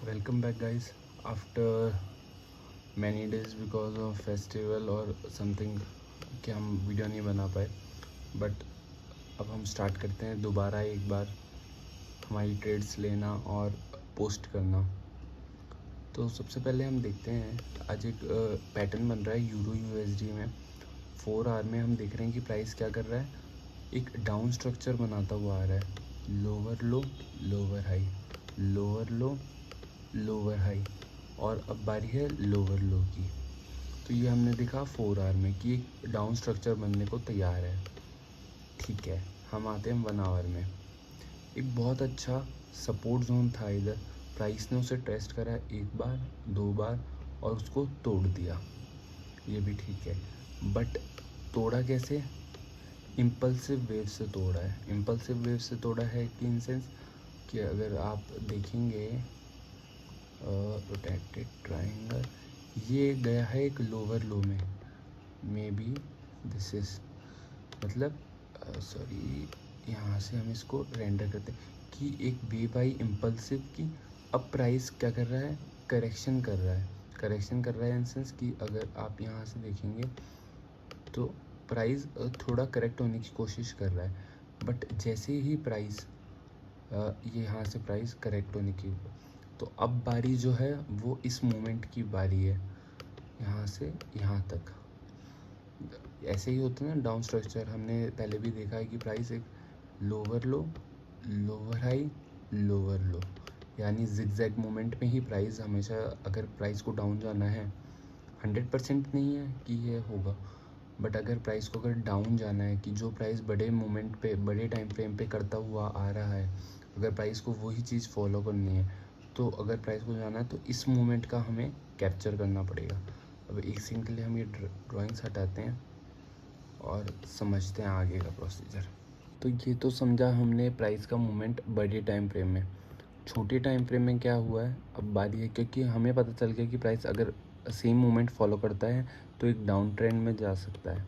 Welcome back, guys. After many days because of festival और something कि हम video नहीं बना पाए, बट अब हम स्टार्ट करते हैं दोबारा एक बार हमारी ट्रेड्स लेना और पोस्ट करना। तो सबसे पहले हम देखते हैं आज एक पैटर्न बन रहा है यूरो यूएसडी में 4 आवर में। हम देख रहे हैं कि प्राइस क्या कर रहा है, एक डाउन स्ट्रक्चर बनाता हुआ आ रहा है, लोअर लो लोअर हाई, लोअर लो लोअर हाई, और अब बारी है लोअर लो की। तो ये हमने देखा 4 आवर में कि एक डाउन स्ट्रक्चर बनने को तैयार है। ठीक है, हम आते हैं 1 आवर में। एक बहुत अच्छा सपोर्ट जोन था इधर, प्राइस ने उसे टेस्ट करा एक बार 2 बार और उसको तोड़ दिया, ये भी ठीक है। बट तोड़ा कैसे? इम्पल्सिव वेव से तोड़ा है। इम्पल्सिव वेव से तोड़ा है कि इन सेंस कि अगर आप देखेंगे रोटेटेड ट्रायंगल, ये गया है एक लोअर लो में, मे बी दिस इज मतलब सॉरी, यहाँ से हम इसको रेंडर करते हैं कि एक वेव आई इम्पल्सिव की। अब प्राइस क्या कर रहा है, करेक्शन कर रहा है। करेक्शन कर रहा है इन सेंस कि अगर आप यहाँ से देखेंगे तो प्राइस थोड़ा करेक्ट होने की कोशिश कर रहा है, बट जैसे ही प्राइस ये यहाँ से प्राइस करेक्ट होने की, तो अब बारी जो है वो इस मोमेंट की बारी है, यहाँ से यहाँ तक। ऐसे ही होता है ना डाउन स्ट्रक्चर, हमने पहले भी देखा है कि प्राइस एक लोअर लो लोअर हाई लोअर लो, यानी जिगजैग मोमेंट में ही प्राइस हमेशा, अगर प्राइस को डाउन जाना है 100% नहीं है कि ये होगा, बट अगर प्राइस को अगर डाउन जाना है कि जो प्राइस बड़े मोमेंट पे बड़े टाइम फ्रेम पे करता हुआ आ रहा है, अगर प्राइस को वही चीज़ फॉलो करनी है, तो अगर प्राइस को जाना है तो इस मोमेंट का हमें कैप्चर करना पड़ेगा। अब एक सेकंड के लिए हम ये ड्राइंग्स हटाते हैं और समझते हैं आगे का प्रोसीजर। तो ये तो समझा हमने प्राइस का मूवमेंट बड़े टाइम फ्रेम में। छोटे टाइम फ्रेम में क्या हुआ है, अब बारी है, क्योंकि हमें पता चल गया कि प्राइस अगर सेम मूवमेंट फॉलो करता है तो एक डाउन ट्रेंड में जा सकता है।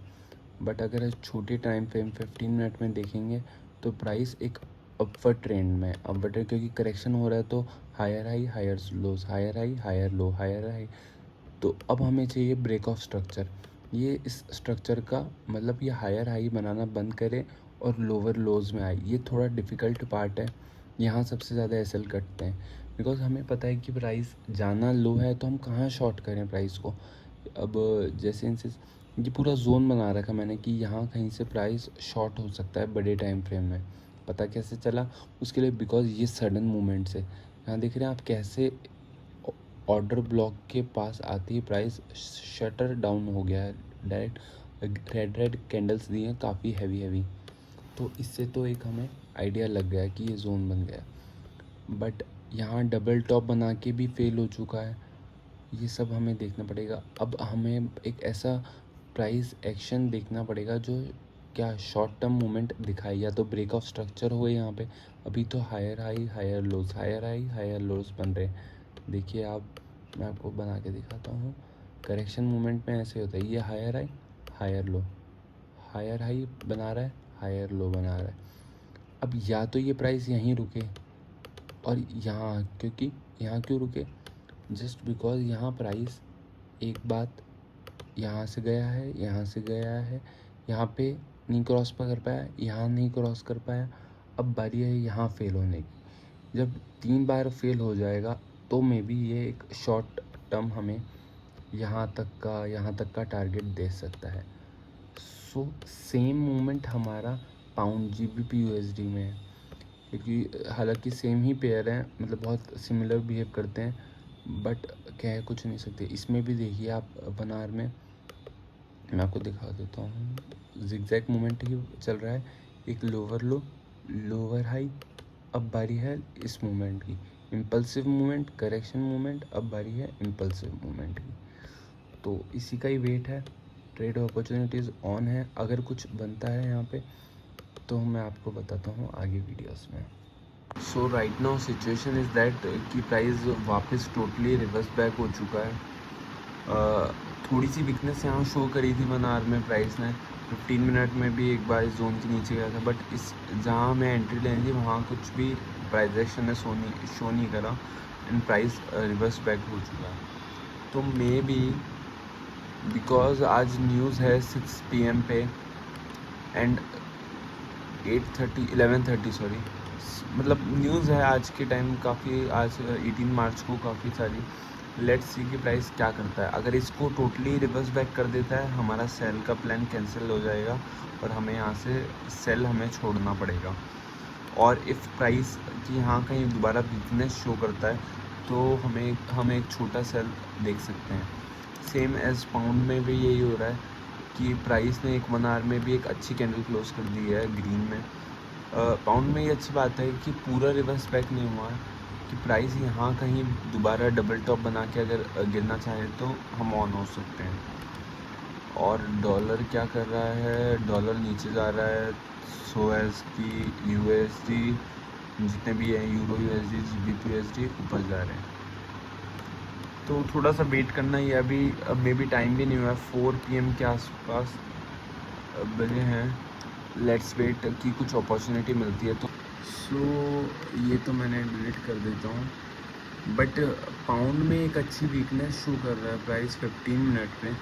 बट अगर छोटे टाइम फ्रेम 15 मिनट में देखेंगे तो प्राइस एक अपवर्ड ट्रेंड में, अपवर्ड ट्रेंड, क्योंकि करेक्शन हो रहा है तो higher high higher lows, higher high higher low, higher high. तो अब हमें चाहिए ब्रेक ऑफ स्ट्रक्चर। ये इस स्ट्रक्चर का मतलब ये हायर हाई बनाना बंद करे और लोअर लोज में आए, ये थोड़ा डिफ़िकल्ट पार्ट है। यहाँ सबसे ज़्यादा एसएल कटते हैं बिकॉज हमें पता है कि प्राइस जाना लो है, तो हम कहाँ शॉर्ट करें प्राइस को। अब जैसे इनसे ये पूरा जोन बना रखा मैंने कि यहाँ कहीं से प्राइस शॉर्ट हो सकता है बड़े टाइम फ्रेम में। पता कैसे चला? उसके लिए बिकॉज ये सडन मूवमेंट से, यहाँ देख रहे हैं आप कैसे ऑर्डर ब्लॉक के पास आती है प्राइस शटर डाउन हो गया है डायरेक्ट। रेड कैंडल्स दिए हैं काफ़ी हैवी, तो इससे तो एक हमें आइडिया लग गया कि ये जोन बन गया। बट यहाँ डबल टॉप बना के भी फेल हो चुका है, ये सब हमें देखना पड़ेगा। अब हमें एक ऐसा प्राइस एक्शन देखना पड़ेगा जो क्या शॉर्ट टर्म मूवमेंट दिखाए, या तो ब्रेक ऑफ स्ट्रक्चर हुए यहाँ पे। अभी तो higher high higher lows, higher high higher lows बन रहे हैं। देखिए आप, मैं आपको बना के दिखाता हूँ। करेक्शन मूवमेंट में ऐसे होता है, ये higher high higher low, higher high बना रहा है हायर लो बना रहा है। अब या तो ये प्राइस यहीं रुके, और यहाँ क्योंकि यहाँ क्यों रुके, जस्ट बिकॉज यहाँ प्राइस एक बात यहाँ से गया है, यहाँ से गया है, यहाँ पे नहीं क्रॉस कर पाया, यहाँ नहीं क्रॉस कर पाया। अब बारी है यहाँ फेल होने की। जब 3 बार फेल हो जाएगा तो मे बी ये एक शॉर्ट टर्म हमें यहाँ तक का टारगेट दे सकता है। सो सेम मूवमेंट हमारा पाउंड जीबीपी यूएसडी में है, क्योंकि हालांकि सेम ही पेयर हैं, मतलब बहुत सिमिलर बिहेव करते हैं, बट कह कुछ नहीं सकते। इसमें भी देखिए आप 1 आवर में, मैं आपको दिखा देता हूँ, जिगजैग मूवमेंट ही चल रहा है, एक लोअर लो लोअर हाई। अब बारी है इस मूवमेंट की, इम्पल्सिव मूवमेंट करेक्शन मूवमेंट, अब बारी है इम्पल्सिव मूवमेंट की। तो इसी का ही वेट है। ट्रेड अपॉर्चुनिटीज़ ऑन है, अगर कुछ बनता है यहाँ पे तो मैं आपको बताता हूँ आगे वीडियोस में। So right now situation is that कि प्राइस वापस टोटली रिवर्स बैक हो चुका है। थोड़ी सी वीकनेस यहाँ शो करी थी 1 आवर में प्राइस ने, 15 मिनट में भी एक बार इस जोन के नीचे गया था, बट इस जहाँ हमें एंट्री लेनी थी वहाँ कुछ भी प्राइजेशन ने शो नहीं करा एंड प्राइस रिवर्स बैक हो चुका है। तो मे बी बिकॉज आज न्यूज़ है 6 PM पे एंड 11:30 सॉरी, मतलब न्यूज़ है आज के टाइम काफ़ी, आज 18 मार्च को काफ़ी सारी। लेट्स सी कि प्राइस क्या करता है। अगर इसको टोटली रिवर्स बैक कर देता है हमारा सेल का प्लान कैंसिल हो जाएगा और हमें यहाँ से सेल हमें छोड़ना पड़ेगा। और इफ़ प्राइस की यहाँ कहीं दोबारा वीकनेस शो करता है तो हम एक छोटा सेल देख सकते हैं। सेम एज़ पाउंड में भी यही हो रहा है कि प्राइस ने एक 1 आवर में भी एक अच्छी कैंडल क्लोज कर दी है ग्रीन में। पाउंड में ये अच्छी बात है कि पूरा रिवर्स बैक नहीं हुआ है, कि प्राइस यहाँ कहीं दोबारा डबल टॉप बना के अगर गिरना चाहे तो हम ऑन हो सकते हैं। और डॉलर क्या कर रहा है, डॉलर नीचे जा रहा है, सो एज़ की USD जितने भी हैं, यूरो USD, GBP USD ऊपर जा रहे हैं। तो थोड़ा सा वेट करना ही है। अभी मे बी टाइम भी नहीं हुआ है, 4 PM के आसपास बजे हैं। लेट्स वेट कि कुछ अपॉर्चुनिटी मिलती है तो। सो ये तो मैंने डिलीट कर देता हूँ। बट पाउंड में एक अच्छी वीकनेस शो कर रहा है प्राइस 15 मिनट पे,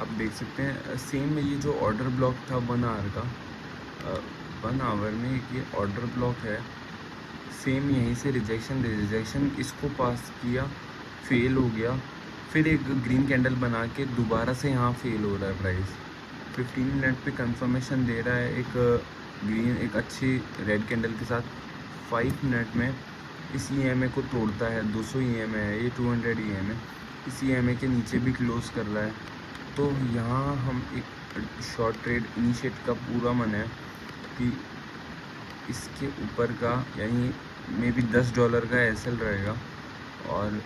आप देख सकते हैं। सेम ये जो ऑर्डर ब्लॉक था 1 आवर का, 1 आवर में ये ऑर्डर ब्लॉक है, सेम यहीं से रिजेक्शन इसको पास किया, फेल हो गया, फिर एक ग्रीन कैंडल बना के दोबारा से यहाँ फेल हो रहा है प्राइस। 15 मिनट पे कंफर्मेशन दे रहा है एक ग्रीन, एक अच्छी रेड कैंडल के साथ। 5 मिनट में इस EMA को तोड़ता है। 200 EMA है, ये 200 EMA, इस EMA के नीचे भी क्लोज कर रहा है। तो यहाँ हम एक शॉर्ट ट्रेड इनिशिएट का पूरा मन है कि इसके ऊपर का यानी मे बी $10 का SL रहेगा और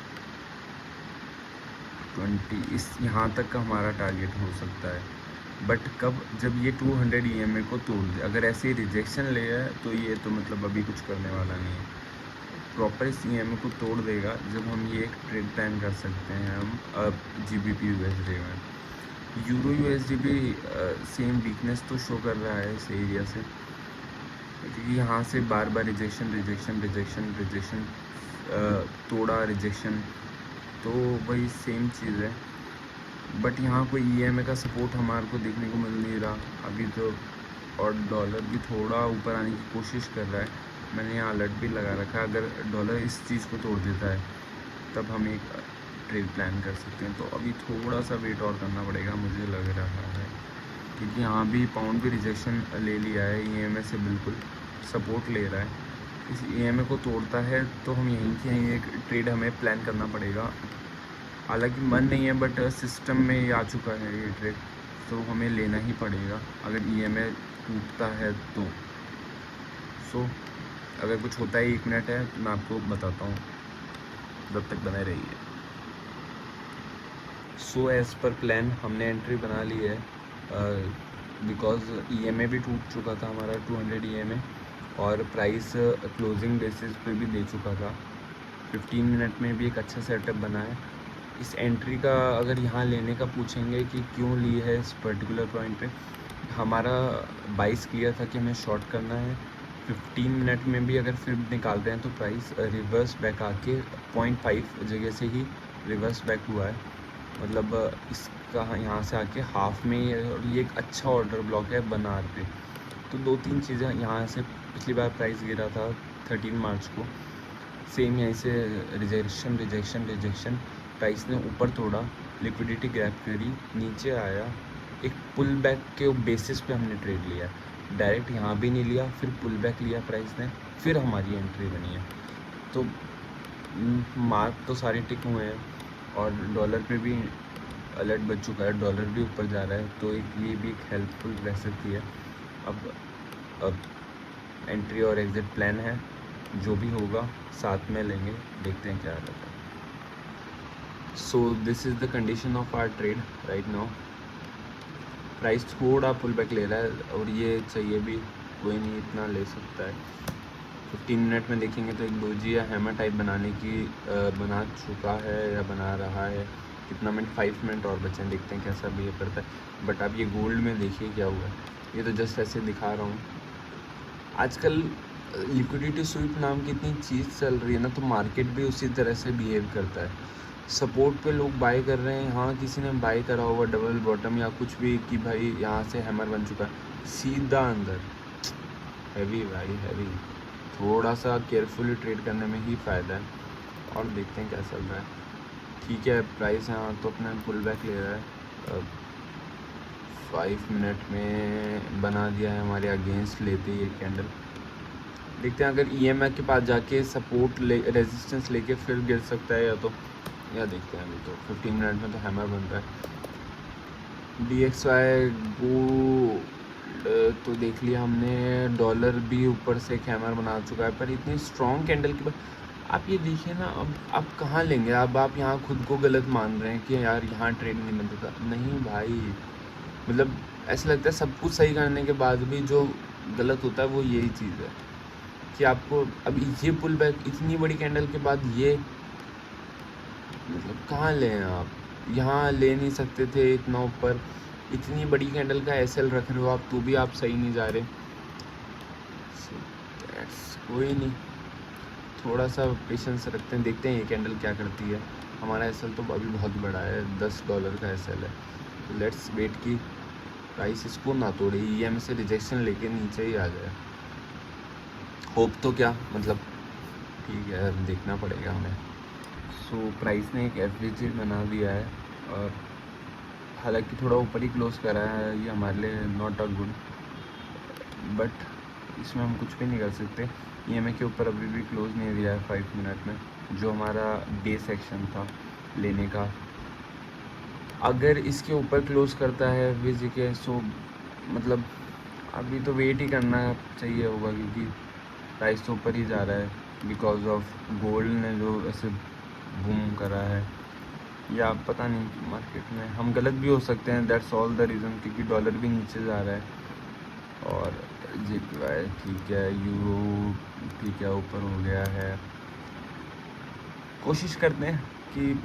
20 इस यहाँ तक का हमारा टारगेट हो सकता है। बट कब, जब ये 200 EMA को तोड़ दे। अगर ऐसे ही रिजेक्शन ले है तो ये तो मतलब अभी कुछ करने वाला नहीं है। प्रॉपर इस EMA को तोड़ देगा जब हम ये एक ट्रेड प्लान कर सकते हैं हम GBP USD में। यूरो USD भी सेम वीकनेस तो शो कर रहा है इस एरिया से, क्योंकि यहाँ से बार बार रिजेक्शन तोड़ा रिजेक्शन, तो वही सेम चीज़ है। बट यहाँ कोई EMA का सपोर्ट हमारे को देखने को मिल नहीं रहा अभी तो। और डॉलर भी थोड़ा ऊपर आने की कोशिश कर रहा है। मैंने यहाँ अलर्ट भी लगा रखा है, अगर डॉलर इस चीज़ को तोड़ देता है तब हम एक ट्रेड प्लान कर सकते हैं। तो अभी थोड़ा सा वेट और करना पड़ेगा मुझे लग रहा है, क्योंकि यहाँ भी पाउंड भी रिजेक्शन ले लिया है, EMA से बिल्कुल सपोर्ट ले रहा है। इस EMA को तोड़ता है तो हम यहीं की यहीं एक ट्रेड हमें प्लान करना पड़ेगा। हालांकि मन नहीं है बट सिस्टम में ये आ चुका है ये ट्रेड, तो हमें लेना ही पड़ेगा अगर EMA टूटता है तो। सो अगर कुछ होता है 1 मिनट है तो मैं आपको बताता हूँ, तब तक बने रहिए। सो एज़ पर प्लान हमने एंट्री बना ली है, बिकॉज EMA भी टूट चुका था हमारा 200 EMA, और प्राइस क्लोजिंग बेसिस पे भी दे चुका था। 15 मिनट में भी एक अच्छा सेटअप बना है। इस एंट्री का अगर यहाँ लेने का पूछेंगे कि क्यों ली है इस पर्टिकुलर पॉइंट पे, हमारा बाइस क्लियर था कि हमें शॉर्ट करना है। 15 मिनट में भी अगर फिर निकालते हैं तो प्राइस रिवर्स बैक आके 0.5 जगह से ही रिवर्स बैक हुआ है, मतलब इसका यहाँ से आके हाफ में, और ये एक अच्छा ऑर्डर ब्लॉक है 1 आवर पे। तो 2-3 चीज़ें यहाँ से, पिछली बार प्राइस गिरा था 13 मार्च को, सेम यहीं से रिजेक्शन, प्राइस ने ऊपर तोड़ा, लिक्विडिटी गैप करी, नीचे आया, एक पुल बैक के बेसिस पे हमने ट्रेड लिया। डायरेक्ट यहाँ भी नहीं लिया, फिर पुल बैक लिया प्राइस ने, फिर हमारी एंट्री बनी है। तो मार्क तो सारे टिक हुए हैं और डॉलर पे भी अलर्ट बच चुका है, डॉलर भी ऊपर जा रहा है, तो एक ये भी एक हेल्पफुल रह सकती है। अब एंट्री और एग्ज़िट प्लान है, जो भी होगा साथ में लेंगे, देखते हैं क्या रहता है। So this is the condition of our trade right now. Price थोड़ा पुल बैक ले रहा है और ये चाहिए भी, कोई नहीं इतना ले सकता है। 15 मिनट में देखेंगे तो एक डोजी या हैमर टाइप बनाने की बना चुका है या बना रहा है। कितना मिनट, 5 मिनट और बचे हैं, देखते हैं कैसा बिहेव करता है। बट आप ये गोल्ड में देखिए क्या हुआ है, ये तो जस्ट ऐसे दिखा रहा हूँ। आजकल लिक्विडिटी स्वीप नाम की इतनी चीज़ चल रही है ना, तो मार्केट भी उसी तरह से बिहेव करता है। सपोर्ट पे लोग बाय कर रहे हैं, हाँ किसी ने बाय करा होगा डबल बॉटम या कुछ भी कि भाई यहाँ से हैमर बन चुका है, सीधा अंदर हैवी भाई हैवी। थोड़ा सा केयरफुली ट्रेड करने में ही फ़ायदा है। और देखते हैं क्या चल रहा है। ठीक है, प्राइस यहाँ तो अपने पुल बैक ले रहा है। 5 मिनट में बना दिया है हमारे अगेंस्ट लेते ही एक कैंडल। देखते हैं अगर EMA के पास जाके सपोर्ट रेजिस्टेंस लेके फिर गिर सकता है या देखते हैं। अभी तो 15 मिनट में तो हैमर बन रहा है। DXY गोल्ड तो देख लिया हमने। डॉलर भी ऊपर से एक हैमर बना चुका है, पर इतनी स्ट्रॉन्ग कैंडल के बाद आप ये देखिए ना, अब आप कहाँ लेंगे। अब आप यहाँ खुद को गलत मान रहे हैं कि यार यहाँ ट्रेड नहीं बनता था। नहीं भाई, मतलब ऐसा लगता है सब कुछ सही करने के बाद भी जो गलत होता है वो यही चीज़ है कि आपको अब ये पुल बैक इतनी बड़ी कैंडल के बाद ये मतलब कहाँ लें आप। यहाँ ले नहीं सकते थे इतना ऊपर, इतनी बड़ी कैंडल का SL रख रहे हो आप, तो भी आप सही नहीं जा रहे। कोई नहीं, थोड़ा सा पेशेंस रखते हैं, देखते हैं ये कैंडल क्या करती है। हमारा SL तो अभी बहुत बड़ा है, $10 का SL है। तो लेट्स वेट की प्राइस इसको ना तोड़े, EMA से रिजेक्शन लेके नीचे ही आ जाए। होप तो क्या, मतलब ठीक है, देखना पड़ेगा हमें। सो प्राइस ने एक FVG बना दिया है और हालांकि थोड़ा ऊपर ही क्लोज करा है, ये हमारे लिए नॉट अ गुड, बट इसमें हम कुछ भी नहीं कर सकते। EMA के ऊपर अभी भी क्लोज नहीं दिया है 5 मिनट में, जो हमारा डे सेक्शन था लेने का। अगर इसके ऊपर क्लोज करता है FVG के, सो मतलब अभी तो वेट ही करना चाहिए होगा, क्योंकि प्राइस तो ऊपर ही जा रहा है बिकॉज ऑफ गोल्ड ने जो ऐसे बूम करा है, या पता नहीं मार्केट में हम गलत भी हो सकते हैं। दैट्स ऑल द रीज़न, क्योंकि डॉलर भी नीचे जा रहा है और JPY ठीक है, यूरो ठीक है ऊपर हो गया है। कोशिश करते हैं कि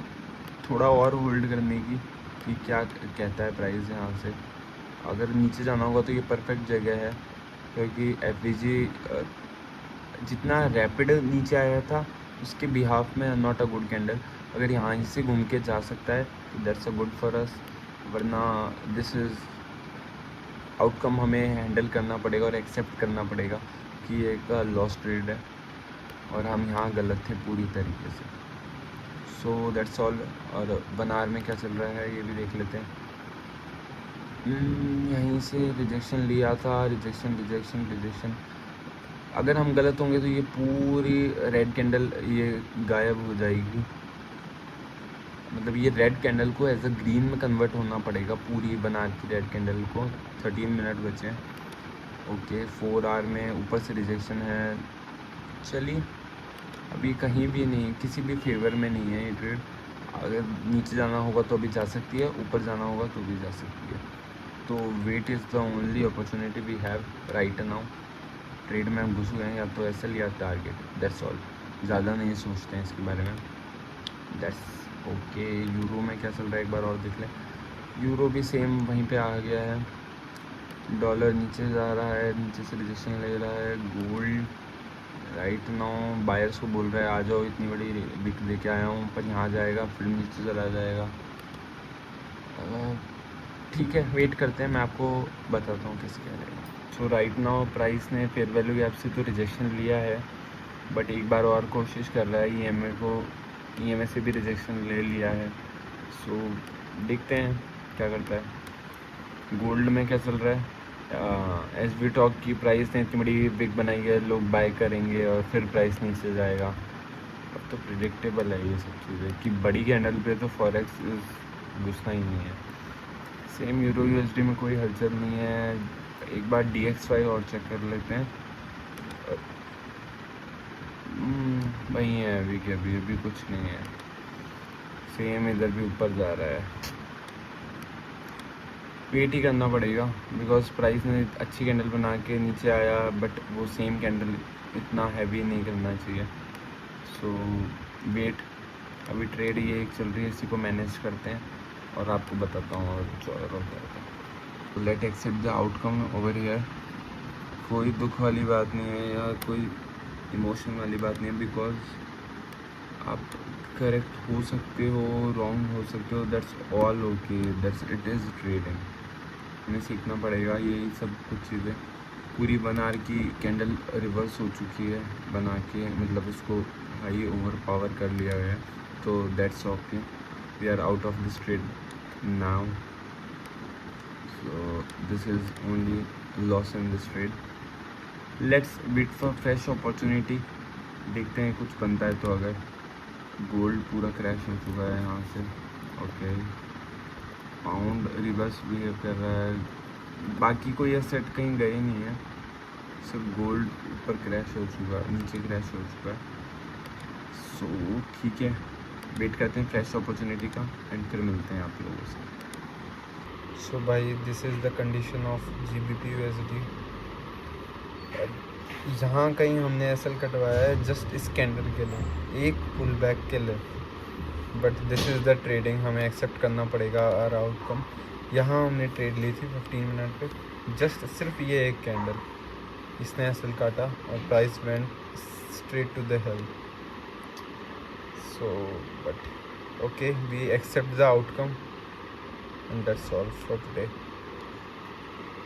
थोड़ा और होल्ड करने की, कि क्या कहता है प्राइस यहाँ से। अगर नीचे जाना होगा तो ये परफेक्ट जगह है, क्योंकि FVG जितना रैपिड नीचे आया था उसके बिहाफ में नॉट अ गुड कैंडल। अगर यहाँ से घूम के जा सकता है तो that's a good for us, वरना दिस इज़ आउटकम हमें हैंडल करना पड़ेगा और एक्सेप्ट करना पड़ेगा कि एक लॉस ट्रेड है और हम यहाँ गलत थे पूरी तरीके से। So that's all. और बनार में क्या चल रहा है ये भी देख लेते हैं। यहीं से रिजेक्शन लिया था, रिजेक्शन। अगर हम गलत होंगे तो ये पूरी रेड कैंडल ये गायब हो जाएगी। मतलब ये रेड कैंडल को एज अ ग्रीन में कन्वर्ट होना पड़ेगा, पूरी बनार की रेड कैंडल को। 13 मिनट बचे हैं। ओके, 4 आवर में ऊपर से रिजेक्शन है। चलिए, अभी कहीं भी नहीं, किसी भी फेवर में नहीं है ये ट्रेड। अगर नीचे जाना होगा तो अभी जा सकती है, ऊपर जाना होगा तो भी जा सकती है। तो wait is the only opportunity we have right now. Trade में हम घुस गए हैं, या तो SL या टारगेट, दैट्स ऑल। ज़्यादा नहीं सोचते हैं इसके बारे में, दैट्स ओके। यूरो में क्या चल रहा है एक बार और देख लें। यूरो भी सेम वहीं पे आ गया है। डॉलर नीचे जा रहा है, नीचे से रिजेक्शन ले रहा है। गोल्ड राइट नाउ बायर्स को बोल रहा है आ जाओ, इतनी बड़ी बिक लेके आया हूँ, पर यहाँ जाएगा फिर नीचे चला जाएगा। ठीक है, वेट करते हैं, मैं आपको बताता हूँ कैसे क्या रहेगा। सो राइट नाउ प्राइस ने फेयर वैल्यू गैप से तो रिजेक्शन लिया है, बट एक बार और कोशिश कर रहा है। EMA से भी रिजेक्शन ले लिया है। सो देखते हैं क्या करता है। गोल्ड में क्या चल रहा है। SB टॉक की प्राइस ने इतनी बड़ी बिग बनाई है, लोग बाय करेंगे और फिर प्राइस नीचे जाएगा। अब तो प्रिडिक्टेबल है ये सब चीज़ें कि बड़ी कैंडल पे तो फॉरेक्स घुसना ही नहीं है। सेम यूरो USD में कोई हलचल नहीं है। एक बार DXY और चेक कर लेते हैं। वही है अभी के अभी कुछ नहीं है। सेम इधर भी ऊपर जा रहा है। वेट ही करना पड़ेगा बिकॉज प्राइस ने अच्छी कैंडल बना के नीचे आया, बट वो सेम कैंडल इतना हैवी नहीं करना चाहिए। सो वेट, अभी ट्रेड ये एक चल रही है, इसी को मैनेज करते हैं और आपको बताता हूँ और कुछ और होता है। Let accept the outcome over here. कोई दुख वाली बात नहीं है या कोई इमोशन वाली बात नहीं है, बिकॉज आप करेक्ट हो सकते हो, रॉन्ग हो सकते हो, that's all okay, that's it is trading. हमें सीखना पड़ेगा यही सब कुछ चीज़ें। पूरी बनार की कैंडल रिवर्स हो चुकी है बना के, मतलब उसको हाई ओवर पावर कर लिया गया, तो that's okay, we are out of this trade now, so this is only loss in this trade. Let's wait for fresh opportunity, देखते हैं कुछ बनता है तो। अगर गोल्ड पूरा क्रैश हो चुका है यहाँ से, ओके, पाउंड रिवर्स बिहेव कर रहा है, बाकी कोई एसेट कहीं गए नहीं है, सिर्फ गोल्ड ऊपर क्रैश हो चुका है, नीचे क्रैश हो चुका है। सो ठीक है, वेट करते हैं फ्रेश अपॉर्चुनिटी का एंड फिर मिलते हैं आप लोगों से। सो भाई this is the condition of GBP USD। यहाँ कहीं हमने SL कटवाया है जस्ट इस कैंडल के लिए, एक पुल बैक के लिए, but this is the trading, हमें एक्सेप्ट करना पड़ेगा और आउटकम। यहाँ हमने ट्रेड ली थी 15 मिनट पे, जस्ट सिर्फ ये एक कैंडल, इसने SL काटा और price went straight to the hell. So but okay, we accept the outcome and that's all for today.